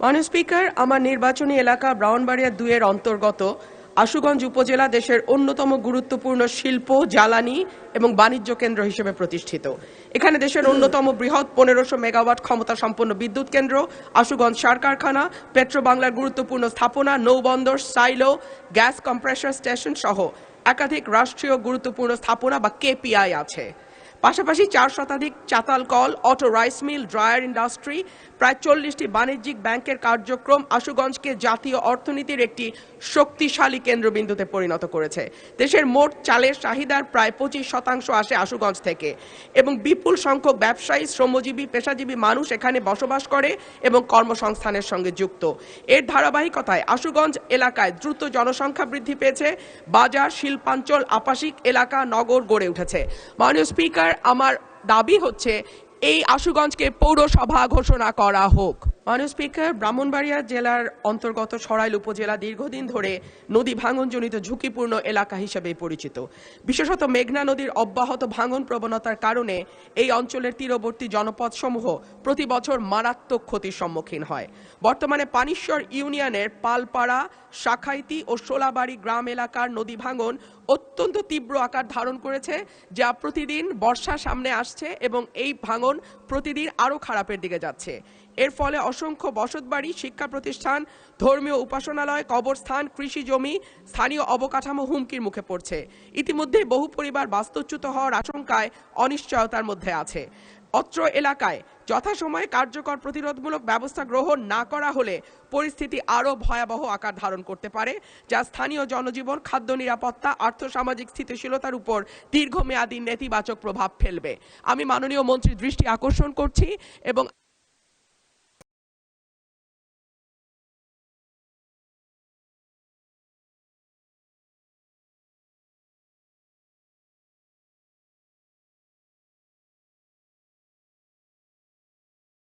মাননীয় স্পিকার, আমার নির্বাচনী এলাকা ব্রাহ্মণবাড়িয়া ২ এর অন্তর্গত আশুগঞ্জ উপজেলা দেশের অন্যতম গুরুত্বপূর্ণ শিল্প, জ্বালানি এবং বাণিজ্য কেন্দ্র হিসেবে প্রতিষ্ঠিত। এখানে দেশের অন্যতম বৃহৎ ১৫০০ মেগাওয়াট ক্ষমতা সম্পন্ন বিদ্যুৎ কেন্দ্র, আশুগঞ্জ সার কারখানা, পেট্রো বাংলার গুরুত্বপূর্ণ স্থাপনা, নৌবন্দর, সাইলো, গ্যাস কম্প্রেসার স্টেশন সহ একাধিক রাষ্ট্রীয় গুরুত্বপূর্ণ স্থাপনা বা কেপিআই আছে। পাশাপাশি ৪ শতাধিক চাতাল কল, auto rice mill, dryer industry, প্রায় ৪০টি বাণিজ্যিক ব্যাংকের কার্যক্রম আশুগঞ্জকে জাতীয় অর্থনীতির একটি শক্তিশালী কেন্দ্রবিন্দুতে পরিণত করেছে। দেশের মোট চালের চাহিদার প্রায় ২৫% আসে আশুগঞ্জ থেকে এবং বিপুল সংখ্যক ব্যবসায়ী, শ্রমজীবী, পেশাজীবী মানুষ এখানে বসবাস করে এবং কর্মসংস্থানের সঙ্গে যুক্ত। এর ধারাবাহিকতায় আশুগঞ্জ এলাকায় দ্রুত জনসংখ্যা বৃদ্ধি পেয়েছে, বাজার, শিল্পাঞ্চল, আবাসিক এলাকা, নগর গড়ে উঠেছে। মাননীয় স্পিকার, আমার দাবি হচ্ছে এই আশুগঞ্জকে পৌরসভা ঘোষণা করা হোক। মাননীয় স্পিকার, ব্রাহ্মণবাড়িয়া জেলার অন্তর্গত সরাইল উপজেলা দীর্ঘদিন ধরে নদী ভাঙনজনিত ঝুঁকিপূর্ণ এলাকা হিসেবে পরিচিত। বিশেষত মেঘনা নদীর অব্যাহত ভাঙন প্রবণতার কারণে এই অঞ্চলের তীরবর্তী জনপদসমূহ প্রতি বছর মারাত্মক ক্ষতির সম্মুখীন হয়। বর্তমানে পানিশ্বর ইউনিয়নের পালপাড়া, শাখাইতি ও শোলাবাড়ি গ্রাম এলাকার নদী ভাঙন অত্যন্ত তীব্র আকার ধারণ করেছে, যা প্রতিদিন বর্ষা সামনে আসছে এবং এই ভাঙন প্রতিদিন আরও খারাপের দিকে যাচ্ছে। এর ফলে অসংখ্য বসতবাড়ি, শিক্ষা প্রতিষ্ঠান, ধর্মীয় উপাসনালয়, কবরস্থান, কৃষি জমি, স্থানীয় অবকাঠামো হুমকির মুখে পড়ছে। ইতিমধ্যে বহু পরিবার বাস্তুচ্যুত হওয়ার আশঙ্কায় অনিশ্চয়তার মধ্যে আছে। অত্র এলাকায় যথাসময়ে কার্যকর প্রতিরোধমূলক ব্যবস্থা গ্রহণ না করা হলে পরিস্থিতি আরও ভয়াবহ আকার ধারণ করতে পারে, যা স্থানীয় জনজীবন, খাদ্য নিরাপত্তা, আর্থসামাজিক স্থিতিশীলতার উপর দীর্ঘমেয়াদী নেতিবাচক প্রভাব ফেলবে। আমি মাননীয় মন্ত্রীর দৃষ্টি আকর্ষণ করছি এবং